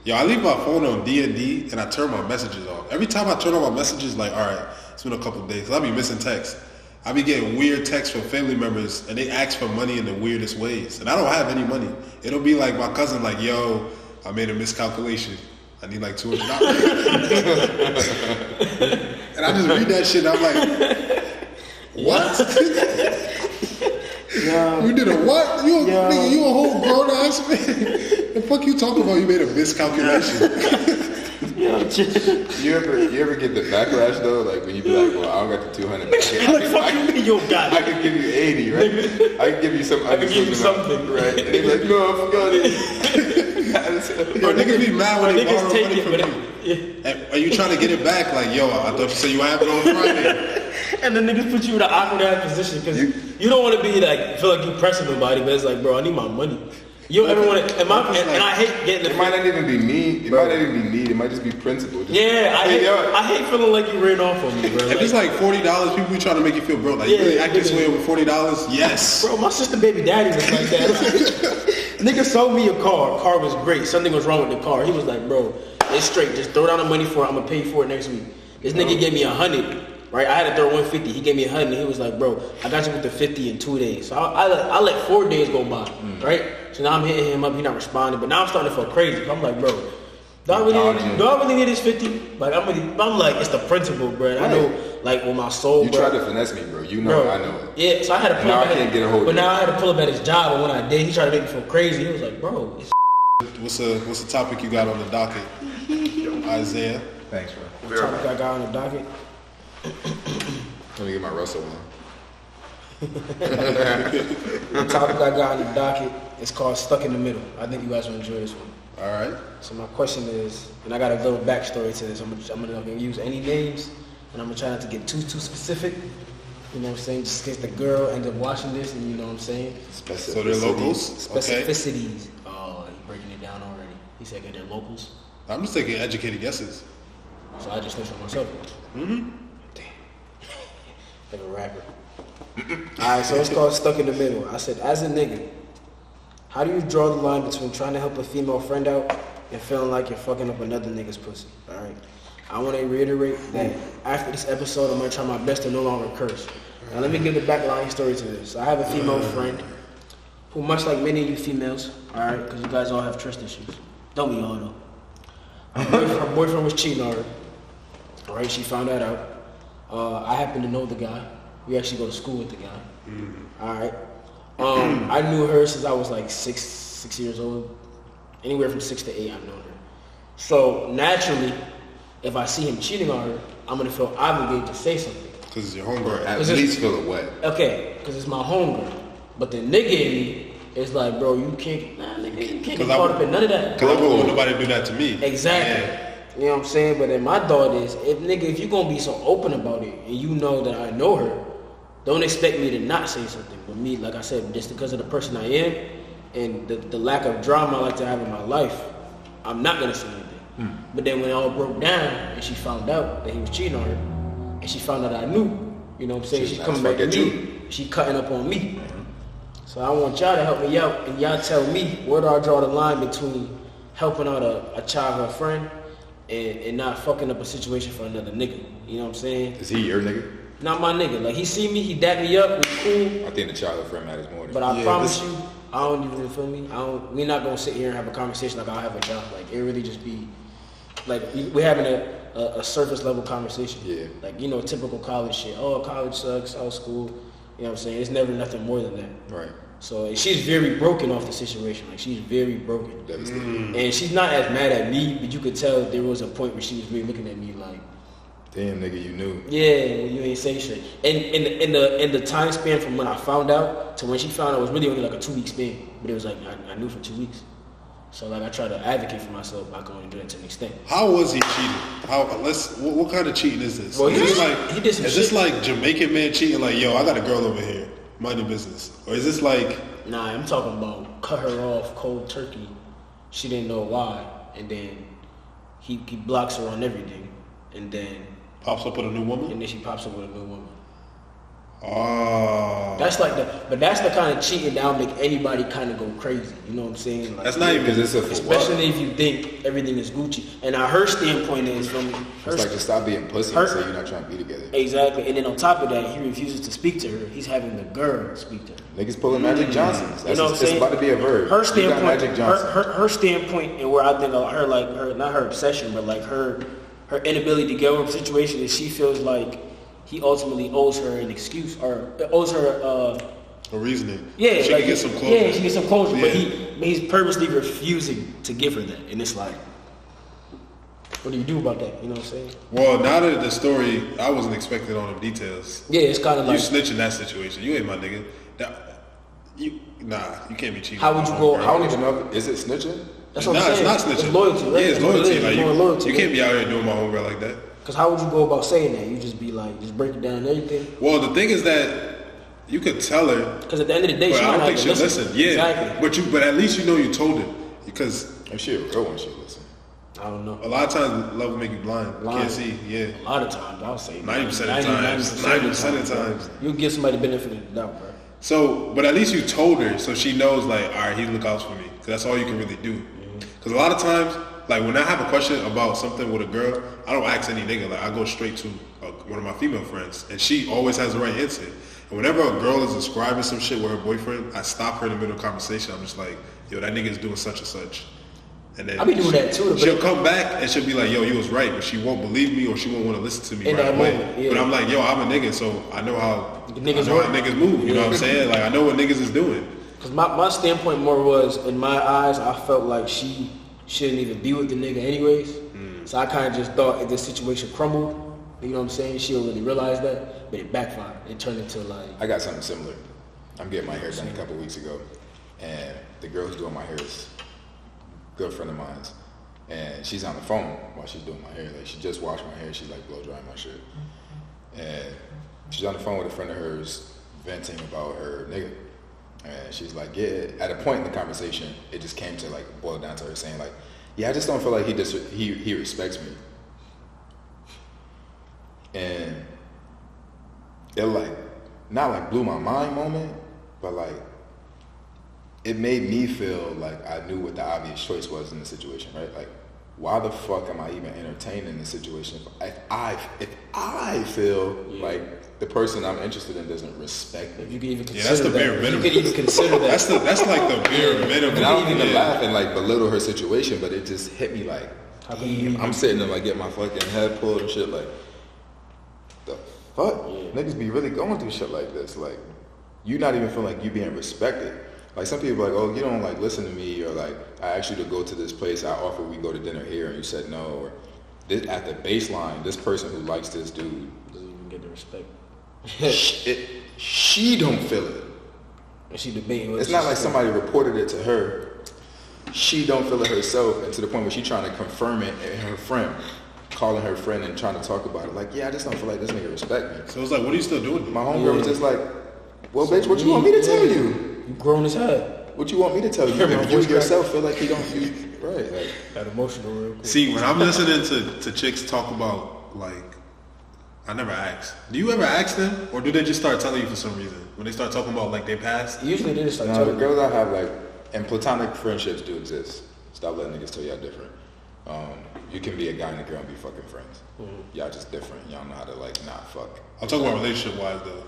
Yo, I leave my phone on D&D and I turn my messages off. Every time I turn on my messages, like, all right, it's been a couple of days. 'Cause I be missing texts. I be getting weird texts from family members and they ask for money in the weirdest ways. And I don't have any money. It'll be like my cousin, like, yo, I made a miscalculation. I need like $200. And I just read that shit and I'm like, what? Yo. You did a what? You, Yo. nigga, you a whole grown ass man. The fuck you talking about? You made a miscalculation. Yo, You ever get the backlash though? Like when you be like, well, I don't got the 200. like, fuck you mean you got I it? could give you 80, right? I could give you some. I could give you something. right? And they be like, no, I forgot it. Yo, niggas be mad when they niggas borrow take money it, from but you. And are you trying to get it back? Like, yo, I thought you said you have it on Friday. And the niggas put you in an awkward ass position because you don't want to be like feel like you pressing nobody, but it's like, bro, I need my money. You don't ever want to. And I hate getting the. It might not even be me. It might not even be need. It might just be principle. Just, Yeah, hey, yo, I hate feeling like you ran off on me, bro. If it's like $40, people be trying to make you feel broke. Like, you Yeah, really act this nigga. way over $40? Yes. Bro, my sister baby daddy was like that. Nigga sold me a car. Car was great. Something was wrong with the car. He was like, bro, it's straight. Just throw down the money for it. I'm gonna pay for it next week. This nigga gave me 100. Right, I had to throw 150. He gave me 100. And he was like, bro, I got you with the 50 in 2 days. So I let 4 days go by. Right. So now I'm hitting him up. He not responding. But now I'm starting to feel crazy. I'm like, bro, do I really need this 50? Like I'm like, it's the principle, bro. And I know, like, with my soul, you bro. tried to finesse me, bro. You know, Bro, I know it. yeah, so I had to pull Now up I can't get a hold of But it. now I had to pull up at his job, and when I did, he tried to make me feel crazy. He was like, bro, it's What's the topic you got on the docket? Isaiah. Thanks, bro. the topic I got on the docket. Let me get my Russell one. The topic I got on the docket is called Stuck in the Middle. I think you guys will enjoy this one. All right. So my question is, and I got a little backstory to this. I'm gonna use any names, and I'm gonna try not to get too specific. You know what I'm saying? Just in case the girl ends up watching this, and you know what I'm saying? So they're locals? Okay. Specificities. Oh, you breaking it down already. He said they're locals. I'm just taking educated guesses. So I just snitched on myself. Mm-hmm. Damn. Like a rapper. Alright, so it's called Stuck in the Middle. I said, as a nigga, how do you draw the line between trying to help a female friend out and feeling like you're fucking up another nigga's pussy? Alright. I want to reiterate that after this episode, I'm going to try my best to no longer curse. Now let me give the backline story to this. I have a female friend who, much like many of you females, alright, because you guys all have trust issues. Don't we all know? Her boyfriend was cheating on her. Alright, she found that out. I happen to know the guy. We actually go to school with the guy. Alright. I knew her since I was like six years old. Anywhere from 6 to 8, I've known her. So naturally, if I see him cheating on her, I'm gonna feel obligated to say something. Because it's your homegirl. At Is it- least feel it wet. Okay, because it's my homegirl. But the nigga in me is like, bro, you can't get caught up in none of that. Because I wouldn't want nobody to do that to me. Exactly. Yeah. You know what I'm saying? But then my thought is, if you're gonna be so open about it and you know that I know her, don't expect me to not say something. But me, like I said, just because of the person I am and the lack of drama I like to have in my life, I'm not gonna say anything. But then when it all broke down and she found out that he was cheating on her, and she found out I knew, you know what I'm saying? She's She not coming back fucking at me. She cutting up on me. So I want y'all to help me out, and y'all tell me where do I draw the line between helping out a child or a friend and not fucking up a situation for another nigga. You know what I'm saying? Is he your nigga? Not my nigga. Like, he see me, he dap me up, we cool. I think the childhood friend matters more than But I Yeah, promise you, I don't even feel me. We're not gonna sit here and have a conversation like I'll have a job. Like, it really just be like we're having a surface level conversation. Yeah. Like, you know, typical college shit. Oh, college sucks. Oh, school. You know what I'm saying? It's never nothing more than that. Right. So she's very broken off the situation. Like, she's very broken. Devastating. And she's not as mad at me, but you could tell there was a point where she was really looking at me like, Damn, nigga, you knew. yeah, you ain't say shit. And in the time span from when I found out to when she found out was really only like a 2-week span. But it was like I knew for 2 weeks. So like I try to advocate for myself. I can only do that to an extent. How was he cheating? What kind of cheating is this? Well, he is did some is this shit. like Jamaican man cheating? Like, yo, I got a girl over here, mind your business, or is this like? Nah, I'm talking about cut her off cold turkey. She didn't know why, and then he blocks her on everything, and then Pops up with a new woman? she pops up with a new woman. Oh. But that's the kind of cheating that'll make anybody kind of go crazy. You know what I'm saying? Like, That's not even. Because it's a for especially what? if you think everything is Gucci. And now her standpoint is from her. It's like just stop being pussy her- and say you're not trying to be together. Exactly. And then on top of that, he refuses to speak to her. He's having the girl speak to her. Niggas pulling Magic Johnsons. You That's know what I'm it's saying? about to be a verb. Her You got standpoint, Magic Johnson. her standpoint, and where I think of her, like her, not her obsession, but like her inability to get over a situation is she feels like he ultimately owes her an excuse or owes her. A reasoning. Yeah, She like, can get some closure. Yeah, she gets some closure, but Yeah. he's purposely refusing to give her that, and it's like, what do you do about that? You know what I'm saying? Well, now that the story, I wasn't expecting all the details. Yeah, it's kind of You like, snitch in that situation. You ain't my nigga. You can't be cheating. How would you on go- girl. I don't even know. Is it snitching? that's what I'm saying. It's not snitching. It's loyalty, right? Yeah, it's That's what it loyalty. is. Like It's more loyalty, you can't right? be out here doing my homegirl like that. Because how would you go about saying that? You just be like, just break it down and everything. Well, the thing is that you could tell her, Because at the end of the day, but she I might don't not think even she'll listen. listen. Yeah, Exactly. but at least you know you told her because If she a real one, she'll listen. I don't know. a lot of times love will make you blind. You Blind. can't see. Yeah, A lot of times, I'll say 90% of times. 90% of times. You'll give somebody the benefit of the doubt, bro. So, but at least you told her, so she knows, like, all right, he look out for me. Because that's all you can really do. Because a lot of times, like, when I have a question about something with a girl, I don't ask any nigga. Like, I go straight to one of my female friends, and she always has the right answer. And whenever a girl is describing some shit with her boyfriend, I stop her in the middle of the conversation. I'm just like, yo, that nigga is doing such and such. And then I be doing that too, but- She'll come back and she'll be like, yo, you was right, but she won't believe me or she won't want to listen to me In right that away. moment, yeah. But I'm like, yo, I'm a nigga, so I know how Niggas I know how work. niggas move. You know what I'm Yeah. saying? Like I know what niggas is doing. Because my standpoint more was, in my eyes, I felt like she shouldn't even be with the nigga anyways. So I kind of just thought if this situation crumbled, you know what I'm saying, she'll really realize that, but it backfired. It turned into like, I got something similar. I'm getting my hair done a couple weeks ago, and the girl who's doing my hair is a good friend of mine's, and she's on the phone while she's doing my hair. Like she just washed my hair, she's like blow drying my shit, and she's on the phone with a friend of hers venting about her nigga, and she's like, yeah. At a point in the conversation, it just came to like boil down to her saying like, yeah, I just don't feel like he respects me, and it like not like blew my mind moment, but like it made me feel like I knew what the obvious choice was in the situation, right? Like, why the fuck am I even entertaining this situation if I feel like the person I'm interested in doesn't respect if me? you could even Yeah, consider that's the that. bare If minimum. You could even consider that. That's like the bare minimum. And I don't even Yeah. laugh and like belittle her situation, but it just hit me like, How can you damn, I'm sitting there like get my fucking head pulled and shit like, the fuck? Niggas be really going through shit like this. Like, you not even feel like you being respected. Like some people are like, oh, you don't like listen to me, or like I asked you to go to this place, I offered we go to dinner here and you said no, or this, at the baseline, this person who likes this dude, doesn't even get the respect. she don't feel it. And she debating what It's she not like said. somebody reported it to her. She don't feel it herself, and to the point where she trying to confirm it in her friend, calling her friend and trying to talk about it. Like, yeah, I just don't feel like this nigga respect me. So it's like, what are you still doing? My homegirl was just like, well, bitch, what you want me to tell you? You grown as hell. What you want me to tell you? Hear my If you voice yourself feel like he don't feel right, like, Got emotional real quick. See, when I'm listening to chicks talk about like, I never ask. Do you ever ask them, or do they just start telling you for some reason when they start talking about like their past? Usually they just like no, the telling girls I have like, and platonic friendships do exist. Stop letting niggas tell y'all different. You can be a guy and a girl and be fucking friends. Y'all just different. Y'all know how to like not fuck. I'm talking about relationship wise though.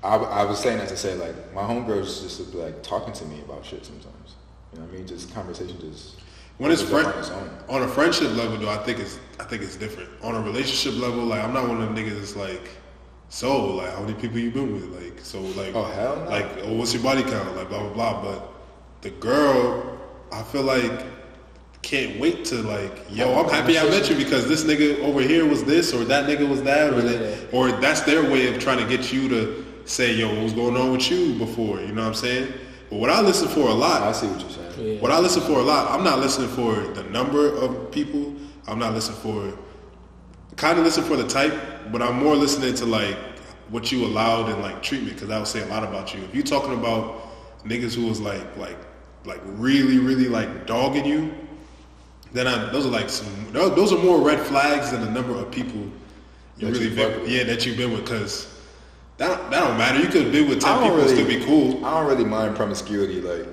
I was saying that to say like my homegirls just be like talking to me about shit sometimes. You know what I mean? Just conversation just When it's opens friend up on its own. on a friendship level though, I think it's different. On a relationship level, like I'm not one of them niggas that's like, so like how many people you been with? Like so like Oh, hell no. like oh, what's your body count? Like blah blah blah. But the girl, I feel like can't wait to like, yo, I'm happy I met you because this nigga over here was this or that nigga was that or that, or that's their way of trying to get you to say, yo, what was going on with you before? You know what I'm saying? But what I listen for a lot, I see what you're saying. Yeah. what I listen for a lot, I'm not listening for the number of people. I'm not listening for, kind of listen for the type, but I'm more listening to like what you allowed in like treatment because that would say a lot about you. If you're talking about niggas who was like really like dogging you, then those are like those are more red flags than the number of people you That really you fuck been, with. yeah, that you've been with, because that don't matter. You could have been with 10 I don't people and really- still be cool. I don't really mind promiscuity. Like,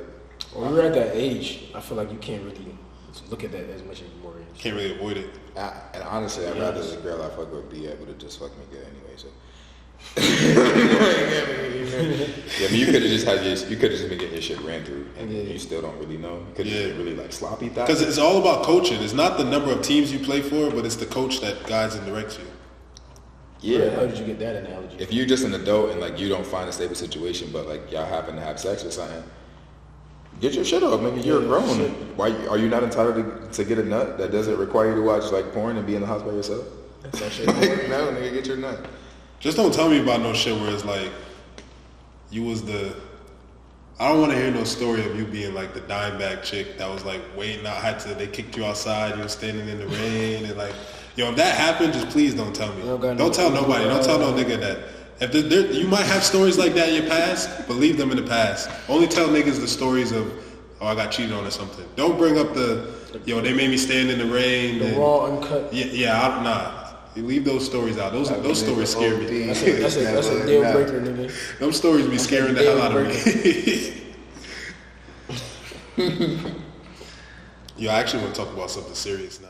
When you're at that age, I feel like you can't really look at that as much anymore. Can't really avoid it. and honestly, I'd rather the girl I fuck with be able to just fuck me good anyway. So. Yeah, I mean, you could have just been getting your shit ran through, and you still don't really know. You could have been really like sloppy thoughts. Because it's all about coaching. It's not the number of teams you play for, but it's the coach that guides and directs you. How Yeah. did you get that analogy? If you're just an adult and like you don't find a stable situation, but like y'all happen to have sex or something, get your shit off. Maybe you're grown. Why are you not entitled to get a nut that doesn't require you to watch like porn and be in the house by yourself? That's that shit. Like, no, nigga, get your nut. Just don't tell me about no shit where it's like you was the. I don't want to hear no story of you being like the dime bag chick that was like waiting out. They kicked you outside. You were standing in the rain and like, yo, if that happened, just please don't tell me. Don't tell nobody. Don't tell no nigga that. If you might have stories like that in your past, but leave them in the past. Only tell niggas the stories of, oh, I got cheated on or something. Don't bring up yo, they made me stand in the rain. The raw, uncut. Nah. You leave those stories out. Those stories scare me. That's a deal breaker, nigga. Them stories be scaring the hell out of me. Yo, I actually want to talk about something serious now.